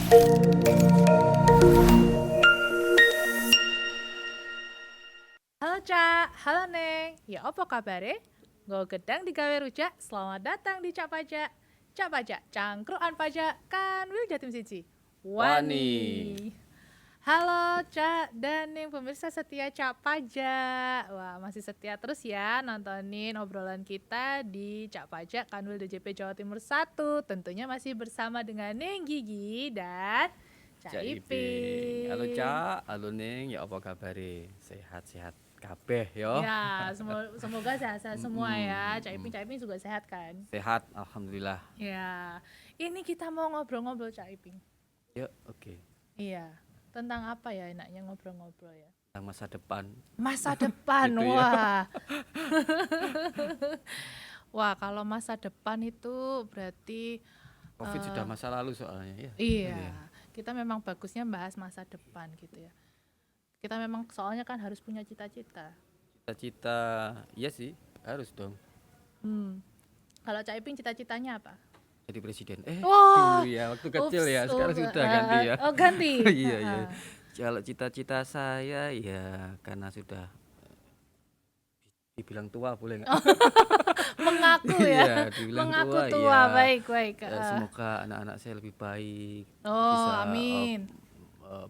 Halo Cak, halo Neng. Ya apa kabare? Nggo gedang digawe rujak. Selamat datang di Cak Pajak. Cak Pajak, cangkruan pajak kan Wil Jatim siji. Wani. Wani. Halo Cak dan Neng pemirsa setia Cak Pajak. Wah, masih setia terus ya nontonin obrolan kita di Cak Pajak Kanwil DJP Jawa Timur 1. Tentunya masih bersama dengan Neng Gigi dan Cak Cak Iping. Halo Iping. Cak, halo Neng, ya apa kabare? Sehat-sehat kabeh yo. Ya, semoga sehat-sehat semua ya. Cak Iping juga sehat kan? Sehat, alhamdulillah. Ya, ini kita mau ngobrol-ngobrol Cak Iping. Yuk, oke. Iya, tentang apa ya enaknya ngobrol-ngobrol ya? Tentang masa depan. Masa depan, Gitu ya. wah. Wah, kalau masa depan itu berarti Covid sudah masa lalu soalnya ya. iya, Iya. kita memang bagusnya bahas masa depan gitu ya. Kita memang soalnya kan harus punya cita-cita. Cita-cita, iya sih, harus dong Kalau Cak Iping cita-citanya apa? jadi presiden. Wah, Dulu ya, waktu kecil ya, ups, sekarang sudah ganti ya. oh ganti. Iya, iya. Kalau cita-cita saya ya karena sudah dibilang tua boleh nggak? Mengaku ya, Iya, dibilang mengaku tua, tua, ya. baik. Semoga anak-anak saya lebih baik, Oh, bisa amin.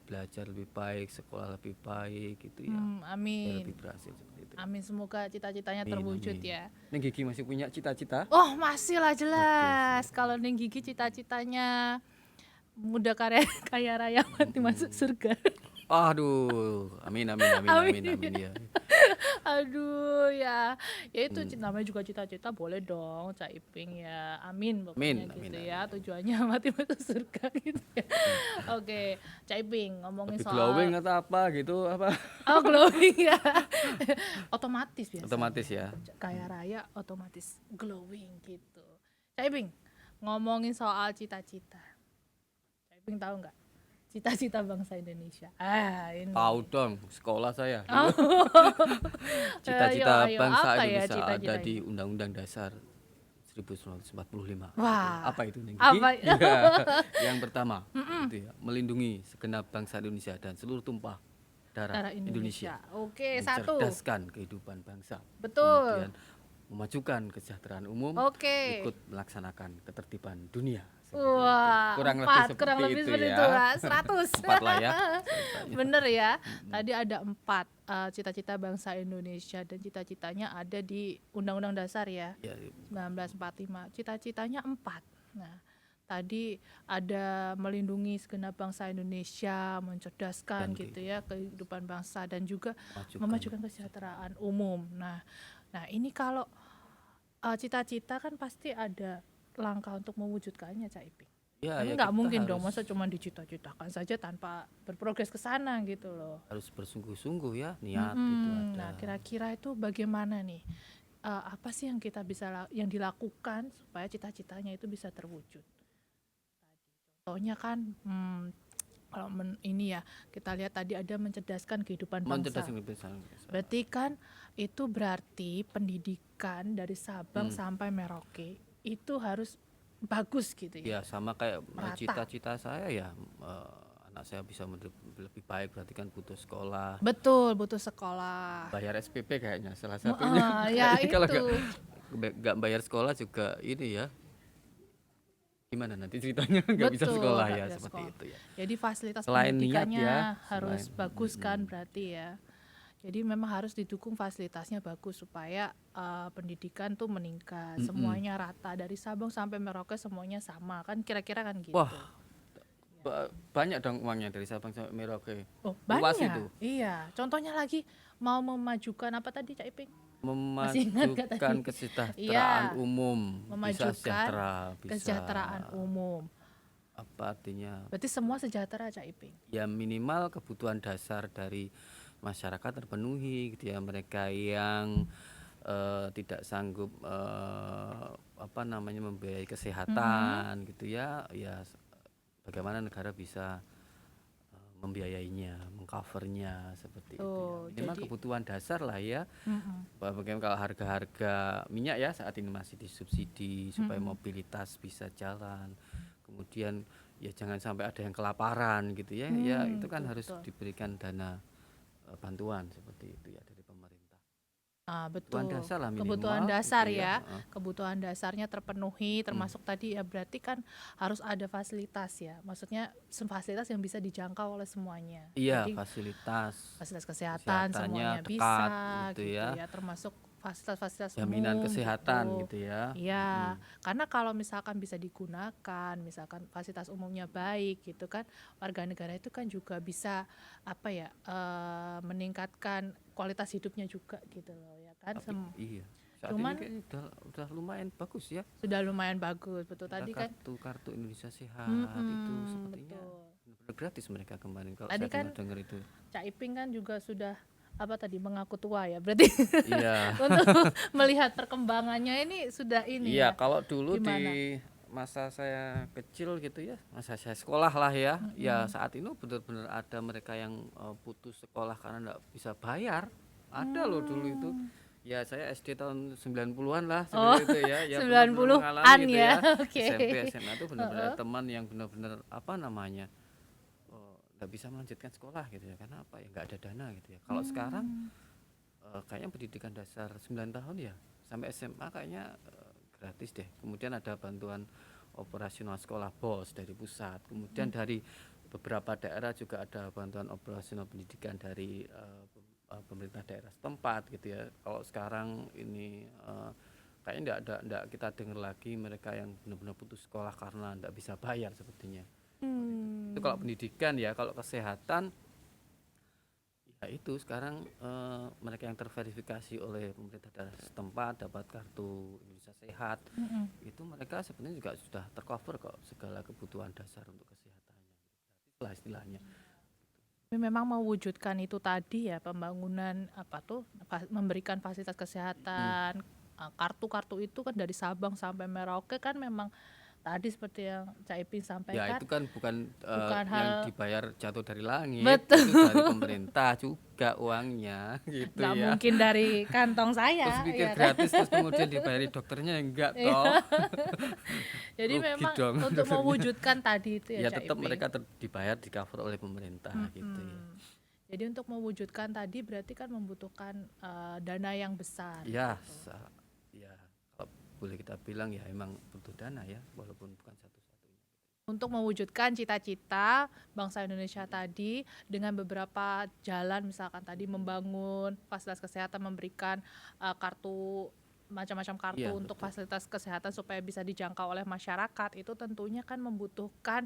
belajar lebih baik, sekolah lebih baik gitu ya. Saya Amin. lebih berhasil seperti itu. Amin, semoga cita-citanya Amin, terwujud amin. ya. Neng Gigi masih punya cita-cita? Oh, masih lah jelas. Kalau Neng Gigi cita-citanya muda kaya, kaya raya mati masuk surga. Aduh, amin ya. Aduh ya, ya itu namanya juga cita-cita boleh dong, Cak Iping ya. Amin pokoknya Amin, gitu amin, ya. Tujuannya mati masuk surga gitu ya. Oke, Cak Iping ngomongin Lebih soal glowing atau apa gitu apa? oh glowing ya. Otomatis biasanya. Otomatis ya. Kaya raya otomatis glowing gitu. Cak Iping ngomongin soal cita-cita. Cak Iping tahu nggak? Cita-cita bangsa Indonesia. Ini. Tahu dong, sekolah saya. Oh. Cita-cita Ayo, bangsa apa ya Indonesia ada cita-citanya? di Undang-Undang Dasar 1945. Wah. Apa itu Neng Gigi? Apa? Ya, yang pertama itu ya, melindungi segenap bangsa Indonesia dan seluruh tumpah darah Darah Indonesia. Indonesia. Oke, satu. Mencerdaskan kehidupan bangsa. Betul. Kemudian memajukan kesejahteraan umum, Oke. ikut melaksanakan ketertiban dunia. Wah, Kurang empat, lebih kurang lebih seperti ya. itu lah, 100. 4 lah ya. Bener ya. Tadi ada 4 cita-cita bangsa Indonesia dan cita-citanya ada di Undang-Undang Dasar ya, Ya, 1945. Cita-citanya 4. Nah, tadi ada melindungi segenap bangsa Indonesia, mencerdaskan Dan gitu ya kehidupan bangsa dan juga memajukan. memajukan kesejahteraan umum. Nah ini kalau cita-cita kan pasti ada langkah untuk mewujudkannya, Cak Iping. Ya, Kan ya nggak kita mungkin harus, dong masa cuma dicita-citakan saja tanpa berprogres ke sana gitu loh. harus bersungguh-sungguh ya, niat itu ada. Nah, kira-kira itu bagaimana nih? Apa sih yang kita bisa yang dilakukan supaya cita-citanya itu bisa terwujud? Contohnya kan kalau ini ya kita lihat tadi ada mencerdaskan kehidupan bangsa. Berarti kan itu berarti pendidikan dari Sabang sampai Merauke itu harus bagus gitu ya. Ya sama kayak Merata. cita-cita saya ya, anak saya bisa lebih baik, berarti kan butuh sekolah. Betul, butuh sekolah. Bayar SPP kayaknya salah satunya. Ya Kalau itu. nggak bayar sekolah juga ini ya. Gimana nanti ceritanya nggak bisa Betul, sekolah nggak ya bisa seperti sekolah. itu ya. Jadi fasilitas Selain niat pendidikannya ya, harus selain- bagus kan berarti ya. Jadi memang harus didukung fasilitasnya bagus supaya pendidikan tuh meningkat, semuanya rata dari Sabang sampai Merauke semuanya sama kan kira-kira kan gitu. Wah, banyak dong uangnya dari Sabang sampai Merauke. Oh, Luas banyak. itu. Iya, contohnya lagi mau memajukan apa tadi Cak Iping? Masih ingat nggak tadi? Memajukan kesejahteraan Iya, umum, bisa memajukan sejahtera, bisa kesejahteraan umum. apa artinya? Berarti semua sejahtera Cak Iping. Ya minimal kebutuhan dasar dari masyarakat terpenuhi gitu ya. Mereka yang tidak sanggup membiayai kesehatan gitu ya, bagaimana negara bisa membiayainya, mengcovernya seperti itu ya. Minimal jadi kebutuhan dasar lah ya. Bagaimana kalau harga-harga minyak ya saat ini masih disubsidi supaya mobilitas bisa jalan. Kemudian ya jangan sampai ada yang kelaparan gitu ya. Ya itu kan harus betul. diberikan dana bantuan seperti itu ya dari pemerintah. Ah, Kebutuhan betul. dasar lah Kebutuhan minimal gitu dasar ya. ya, Heeh. kebutuhan dasarnya terpenuhi, Mm. termasuk tadi ya berarti kan harus ada fasilitas ya. Maksudnya fasilitas yang bisa dijangkau oleh semuanya. Iya, Jadi fasilitas fasilitas kesehatan kesehatannya semuanya dekat bisa gitu gitu ya. ya, termasuk fasilitas-fasilitas Jaminan umum kesehatan gitu. gitu ya. Iya, Mm-mm. karena kalau misalkan bisa digunakan, misalkan fasilitas umumnya baik gitu kan, warga negara itu kan juga bisa apa ya, meningkatkan kualitas hidupnya juga gitu loh ya kan. Tapi iya, saat ini Cuman kayaknya udah lumayan bagus ya. sudah lumayan bagus, betul Ada tadi kan. kartu Indonesia Sehat itu sepertinya Betul. benar-benar gratis mereka kemarin kalau Tadi saya kan dengar-dengar itu. Cak Iping kan juga sudah apa tadi mengaku tua ya berarti Iya. untuk melihat perkembangannya ini sudah ini Iya, ya kalau dulu di gimana? masa saya kecil gitu ya, masa saya sekolah lah ya, ya Mm-mm. saat ini benar-benar ada mereka yang putus sekolah karena nggak bisa bayar. Ada loh dulu itu. Hmm. Ya saya SD tahun 90-an lah Oh, seperti itu ya. Ya benar-benar 90-an mengalami gitu ya. ya. Oke. SMP, SMA itu benar-benar Heeh. ada teman yang benar-benar apa namanya? Nggak bisa melanjutkan sekolah gitu ya. Karena apa ya? Nggak ada dana gitu ya. Kalau sekarang Hmm. kayaknya pendidikan dasar 9 tahun ya sampai SMA kayaknya gratis deh. Kemudian ada bantuan operasional sekolah BOS dari pusat. Kemudian dari beberapa daerah juga ada bantuan operasional pendidikan dari pemerintah daerah setempat gitu ya. Kalau sekarang ini kayaknya enggak kita dengar lagi mereka yang benar-benar putus sekolah karena enggak bisa bayar sepertinya. Seperti itu. Itu kalau Hmm. pendidikan ya, kalau kesehatan ya itu sekarang mereka yang terverifikasi oleh pemerintah daerah setempat dapat kartu Indonesia Sehat Mm-mm. itu mereka sebenarnya juga sudah tercover kok segala kebutuhan dasar untuk kesehatannya gratis lah istilahnya. Tapi memang mewujudkan itu tadi ya pembangunan apa tuh memberikan fasilitas Mm. kesehatan, kartu-kartu itu kan dari Sabang sampai Merauke kan memang tadi seperti yang Cak Ipin Ya sampaikan itu kan bukan bukan yang hal dibayar jatuh dari langit, betul, itu dari pemerintah juga uangnya gitu nggak ya. mungkin dari kantong Terus saya pikir ya kan. gratis terus kemudian dibayari dokternya enggak Iya. toh. Jadi Rugi memang dong untuk dokternya. mewujudkan tadi itu ya Ya Cak tetap Iping. mereka dibayar di cover oleh pemerintah gitu ya. Mm-mm. Jadi untuk mewujudkan tadi berarti kan membutuhkan dana yang besar Ya, gitu. ya kalau boleh kita bilang ya emang butuh dana ya, walaupun bukan satu-satunya. Untuk mewujudkan cita-cita bangsa Indonesia tadi dengan beberapa jalan misalkan tadi membangun fasilitas kesehatan, memberikan kartu macam-macam kartu Iya untuk betul. fasilitas kesehatan supaya bisa dijangkau oleh masyarakat itu tentunya kan membutuhkan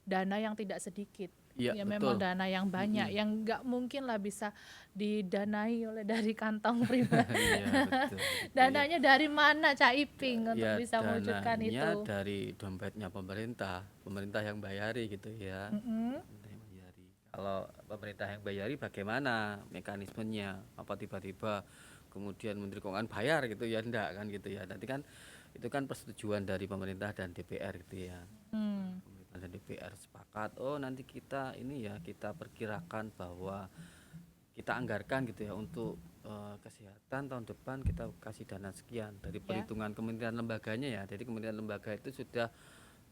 dana yang tidak sedikit. Iya Ya memang betul. dana yang banyak Mm-mm. yang nggak mungkin lah bisa didanai oleh dari kantong pribadi. Iya betul gitu ya. Dananya dari mana Cak Iping untuk Ya bisa mewujudkan dananya itu? dari dompetnya pemerintah, pemerintah yang bayari gitu ya. Mm-mm. Pemerintah yang bayari. Kalau pemerintah yang bayari bagaimana mekanismenya? Apa tiba-tiba kemudian Menteri Keuangan bayar gitu ya, enggak kan gitu ya. Nanti kan itu kan persetujuan dari pemerintah dan DPR gitu ya. Hmm. Pemerintah dan DPR sepakat, oh nanti kita ini ya kita perkirakan bahwa kita anggarkan gitu ya untuk kesehatan tahun depan kita kasih dana sekian dari Ya. perhitungan kementerian lembaganya ya. Jadi kementerian lembaga itu sudah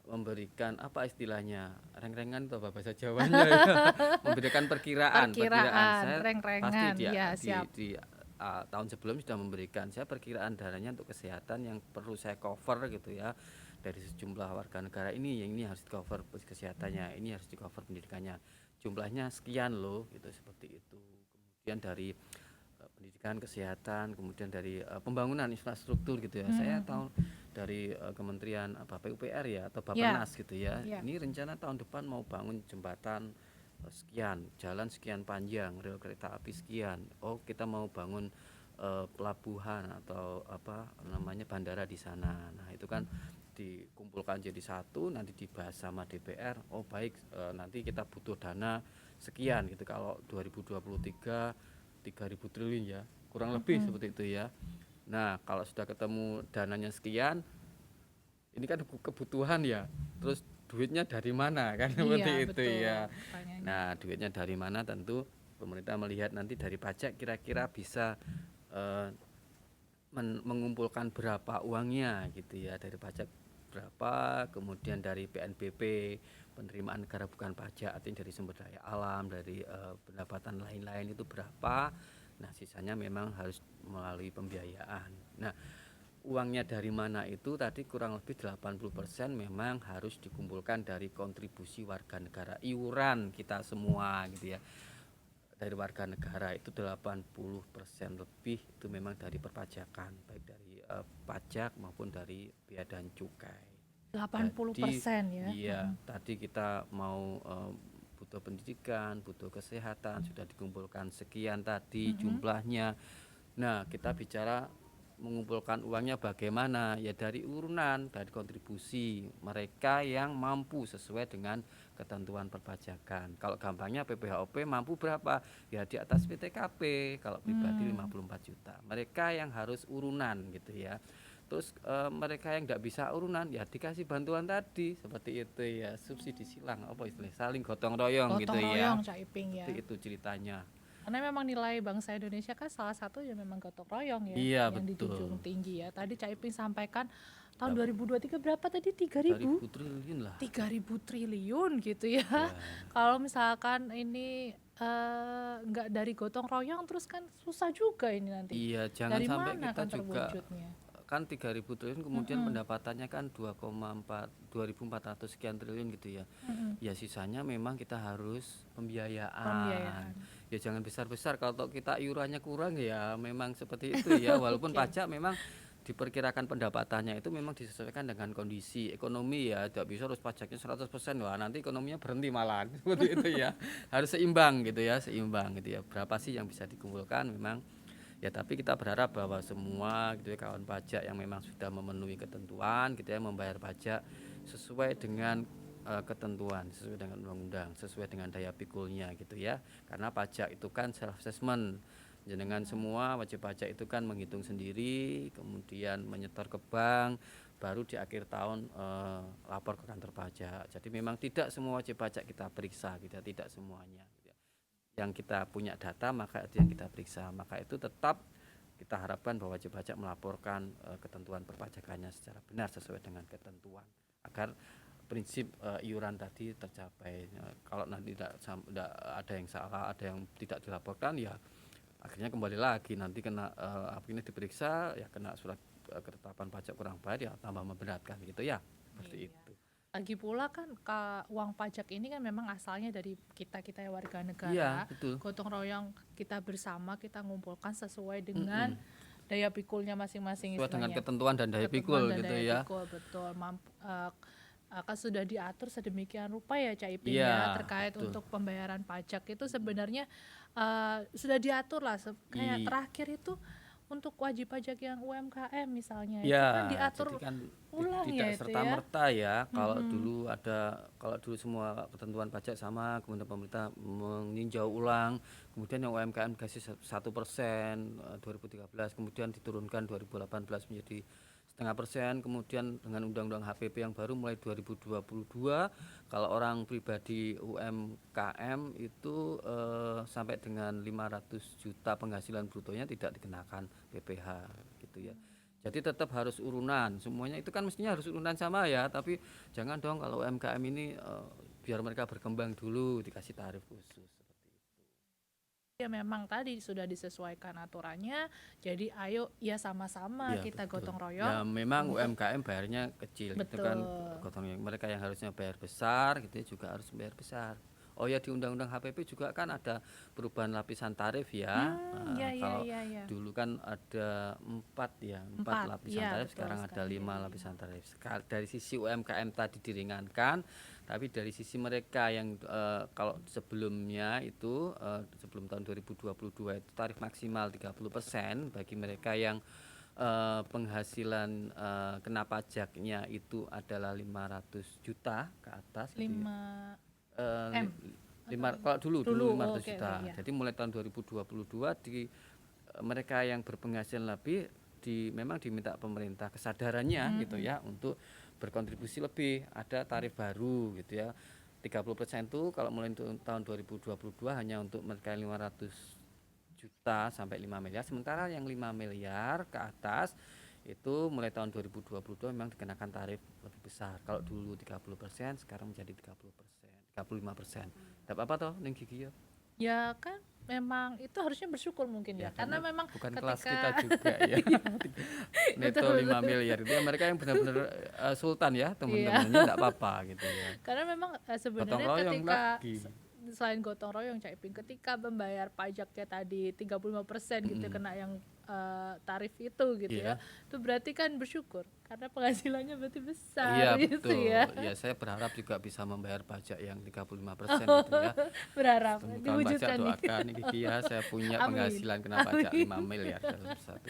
memberikan apa istilahnya reng-rengan atau bahasa Jawanya ya. Memberikan perkiraan Perkiraan, saya pasti reng-rengan, ya siap. tahun sebelum sudah memberikan saya perkiraan dananya untuk kesehatan yang perlu saya cover gitu ya dari sejumlah warga negara ini yang ini harus di cover kesehatannya, ini harus di cover pendidikannya, jumlahnya sekian loh gitu seperti itu. Kemudian dari pendidikan kesehatan, kemudian dari pembangunan infrastruktur gitu ya. Saya tahu dari Kementerian apa PUPR ya atau Ya, Bappenas gitu ya. ya. Ini rencana tahun depan mau bangun jembatan sekian, jalan sekian panjang, rel kereta api sekian. Oh, kita mau bangun pelabuhan atau apa namanya bandara di sana. Nah, itu kan dikumpulkan jadi satu, nanti dibahas sama DPR. Oh, baik, nanti kita butuh dana sekian gitu. Kalau 2023 3.000 triliun ya, kurang lebih seperti itu ya. Nah, kalau sudah ketemu dananya sekian, ini kan kebutuhan ya. Terus duitnya dari mana kan Iya, seperti itu betul. ya. Pertanyaannya. Nah, duitnya dari mana tentu pemerintah melihat nanti dari pajak kira-kira bisa mengumpulkan berapa uangnya gitu ya, dari pajak berapa, kemudian dari PNBP penerimaan negara bukan pajak, artinya dari sumber daya alam, dari pendapatan lain-lain itu berapa. Nah, sisanya memang harus melalui pembiayaan. Nah, uangnya dari mana itu tadi kurang lebih 80% memang harus dikumpulkan dari kontribusi warga negara, iuran kita semua gitu ya. Dari warga negara itu 80% lebih itu memang dari perpajakan, baik dari pajak maupun dari bea dan cukai. Jadi 80% ya. iya, tadi kita mau butuh pendidikan, butuh kesehatan, sudah dikumpulkan sekian tadi jumlahnya. Nah, kita bicara mengumpulkan uangnya bagaimana? Ya dari urunan, dari kontribusi mereka yang mampu sesuai dengan ketentuan perpajakan. Kalau gampangnya PPHOP mampu berapa? Ya di atas PTKP. Kalau pribadi 54 juta. Mereka yang harus urunan gitu ya. Terus mereka yang nggak bisa urunan ya dikasih bantuan tadi seperti itu ya, subsidi silang apa istilahnya, saling gotong royong gitu Gotong ya. royong Cak Iping ya. Seperti itu ceritanya. Karena memang nilai bangsa Indonesia kan salah satu ya memang gotong royong ya, Iya yang dijunjung betul. tinggi ya. Tadi Cak Iping sampaikan tahun 2023 berapa tadi? 3.000 3.000? triliun lah. 3.000 triliun gitu ya. Ya. Kalau misalkan ini nggak dari gotong royong terus kan susah juga ini nanti. Iya, jangan Dari sampai mana kita kan juga terwujudnya? kan 3.000 triliun kemudian pendapatannya kan 2,4 sekian triliun gitu ya. Ya sisanya memang kita harus pembiayaan. Pembiayaan. Ya jangan besar-besar, kalau kita iurannya kurang ya memang seperti itu ya. Walaupun Oke. pajak memang diperkirakan pendapatannya itu memang disesuaikan dengan kondisi ekonomi ya. Tidak bisa harus pajaknya 100%, wah nanti ekonominya berhenti malahan. Seperti itu ya. Harus seimbang gitu ya, seimbang gitu ya. Berapa sih yang bisa dikumpulkan memang ya, tapi kita berharap bahwa semua gitu ya kawan pajak yang memang sudah memenuhi ketentuan gitu ya, membayar pajak sesuai dengan ketentuan, sesuai dengan undang-undang, sesuai dengan daya pikulnya gitu ya. Karena pajak itu kan self assessment, jenengan semua wajib pajak itu kan menghitung sendiri, kemudian menyetor ke bank, baru di akhir tahun lapor ke kantor pajak. Jadi memang tidak semua wajib pajak kita periksa gitu ya, tidak semuanya gitu ya. Yang kita punya data maka itu yang kita periksa, maka itu tetap kita harapkan bahwa wajib pajak melaporkan ketentuan perpajakannya secara benar sesuai dengan ketentuan agar prinsip iuran tadi tercapai. Kalau nanti tidak ada yang salah, ada yang tidak dilaporkan ya akhirnya kembali lagi nanti kena ini diperiksa ya kena surat ketetapan pajak kurang bayar ya tambah memberatkan gitu ya, seperti Iya. itu. Lagi pula kan uang pajak ini kan memang asalnya dari kita-kita ya warga Iya negara. betul. Gotong royong kita bersama kita ngumpulkan sesuai dengan Mm-mm. daya pikulnya masing-masing Sesuai dengan istilahnya. ketentuan dan daya Ketentuan pikul dan gitu daya ya. pikul betul akan sudah diatur sedemikian rupa ya Cak Iping ya, Iya terkait betul. untuk pembayaran pajak itu sebenarnya sudah diatur lah kayak I terakhir itu untuk wajib pajak yang UMKM misalnya itu kan Ya, jadi diatur kan ulang tidak ya itu ya. serta-merta ya. Kalau dulu semua ketentuan pajak sama, kemudian pemerintah meninjau ulang, kemudian yang UMKM kasih 1% 2013, kemudian diturunkan 2018 menjadi 0,5%, kemudian dengan undang-undang HPP yang baru mulai 2022, kalau orang pribadi UMKM itu sampai dengan 500 juta penghasilan brutonya tidak dikenakan PPh gitu ya. Jadi tetap harus urunan, semuanya itu kan mestinya harus urunan sama ya, tapi jangan dong kalau UMKM ini biar mereka berkembang dulu dikasih tarif khusus seperti itu. Ya memang tadi sudah disesuaikan aturannya, jadi ayo ya sama-sama Iya kita betul. gotong royong Ya memang untuk UMKM bayarnya kecil itu kan, betul. gotong yang mereka yang harusnya bayar besar gitu ya juga harus bayar besar. Oh ya, di Undang-Undang HPP juga kan ada perubahan lapisan tarif ya. Ya ya Kalau ya ya. dulu kan ada empat Empat, lapisan ya tarif, betul sekarang ada sekarang jadi 5 lima. lapisan tarif. Dari sisi UMKM tadi diringankan, tapi dari sisi mereka yang kalau sebelumnya itu sebelum tahun 2022 itu tarif maksimal 30% bagi mereka yang penghasilan kena pajaknya itu adalah 500 juta ke atas gitu ya. 5 Eh, M Kalau dulu dulu. 500 Oke oke juta. ya. Jadi mulai tahun 2022 mereka yang berpenghasilan lebih memang diminta pemerintah kesadarannya gitu ya untuk berkontribusi lebih, ada tarif baru gitu ya. 30% itu kalau mulai tahun 2022 hanya untuk mereka 500 juta sampai 5 miliar, sementara yang 5 miliar ke atas Itu mulai tahun 2022 memang dikenakan tarif lebih besar. Kalau dulu 30%, sekarang menjadi 30%, 35%. Dapat apa toh ning gigi ya? Ya kan memang itu harusnya bersyukur mungkin Ya ya, karena karena memang bukan kelas kita ketika juga ya. Neto betul 5 betul. miliar itu ya mereka yang benar-benar sultan ya, Iya. teman-temannya enggak apa-apa gitu ya. Karena memang Gotong sebenarnya royong ketika lagi. selain gotong royong Cak Iping, ketika membayar pajaknya tadi 35% gitu Mm-mm. kena yang tarif itu gitu ya. Iya. Itu berarti kan bersyukur karena penghasilannya berarti Iya besar gitu betul. ya. Ya saya berharap juga bisa membayar pajak yang 35% gitu ya. Berharap Temukan pajak diwujudkan nih. doakan ini dia saya punya Amin. penghasilan kena pajak 5 miliar dalam satu.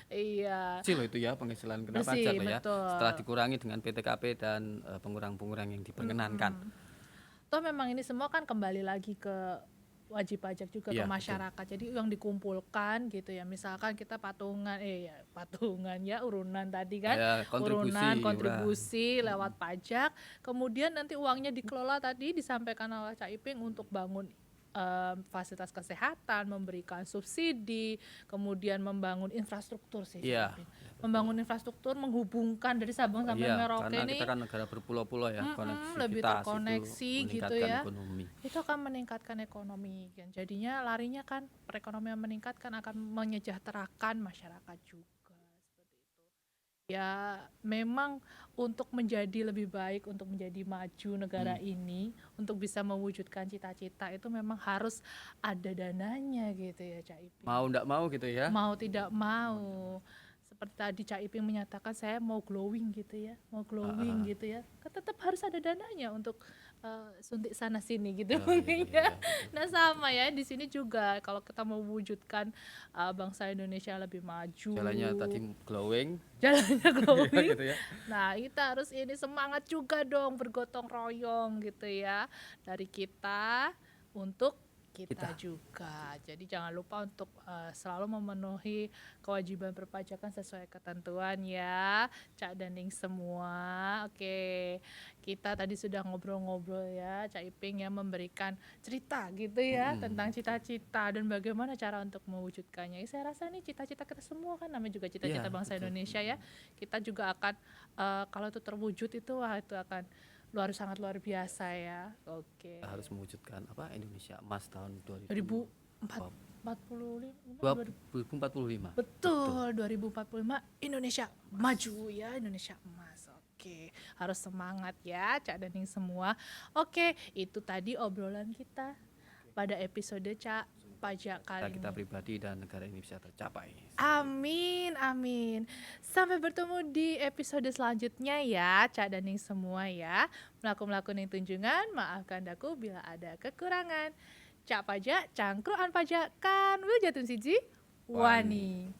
Iya, Kecil loh itu ya penghasilan kena bersih pajak loh ya. betul. Setelah dikurangi dengan PTKP dan pengurang-pengurang yang diperkenankan. Toh memang ini semua kan kembali lagi ke wajib pajak juga ke Iya, betul. masyarakat. Jadi uang dikumpulkan gitu ya. Misalkan kita patungan patungan ya urunan tadi kan. Ya, kontribusi, Urunan iuran. kontribusi lewat pajak. Kemudian nanti uangnya dikelola tadi disampaikan oleh Cak Iping untuk bangun fasilitas kesehatan, memberikan subsidi, kemudian membangun infrastruktur sih Cak Iya. Iping. Membangun infrastruktur menghubungkan dari Sabang sampai Iya, Merauke karena ini kita kan negara berpulau-pulau ya, lebih konektivitas terkoneksi itu gitu meningkatkan ya. ekonomi. Itu akan meningkatkan ekonomi kan. Jadinya larinya kan perekonomian meningkat kan akan menyejahterakan masyarakat juga seperti itu. Ya memang untuk menjadi lebih baik, untuk menjadi maju negara ini, untuk bisa mewujudkan cita-cita itu memang harus ada dananya gitu ya Cak Iping. Mau ndak mau gitu ya. Mau tidak mau, seperti tadi Cak Iping menyatakan saya mau glowing gitu ya, mau glowing gitu ya, kan tetap harus ada dananya untuk suntik sana sini gitu Oh, mungkin iya, ya. betul. Nah sama ya di sini juga kalau kita mau wujudkan bangsa Indonesia lebih maju, Jalannya tadi glowing jalannya glowing. gitu ya. Nah kita harus ini semangat juga dong bergotong royong gitu ya, dari kita untuk kita juga. Jadi jangan lupa untuk selalu memenuhi kewajiban perpajakan sesuai ketentuan ya Cak Daning semua. Oke, kita tadi sudah ngobrol-ngobrol ya Cak Iping ya, memberikan cerita gitu ya tentang cita-cita dan bagaimana cara untuk mewujudkannya. Saya rasa ini cita-cita kita semua kan, namanya juga cita-cita Iya, bangsa betul. Indonesia ya. Kita juga akan kalau itu terwujud itu wah itu akan sangat luar biasa ya. Oke. Kita harus mewujudkan apa Indonesia Emas tahun 2045. 2045. Betul, 2045 Indonesia maju ya, Indonesia emas. Oke, harus semangat ya Cak Daning semua. Oke, itu tadi obrolan kita pada episode Cak Pajak kali Kita ini. pribadi dan negara ini bisa tercapai. Amin, amin. Sampai bertemu di episode selanjutnya ya, Cak Daning semua ya. Melaku-melaku ning tunjungan, maafkan daku bila ada kekurangan. Cak Pajak, cangkruan pajakan, Wiljatun siji, wani.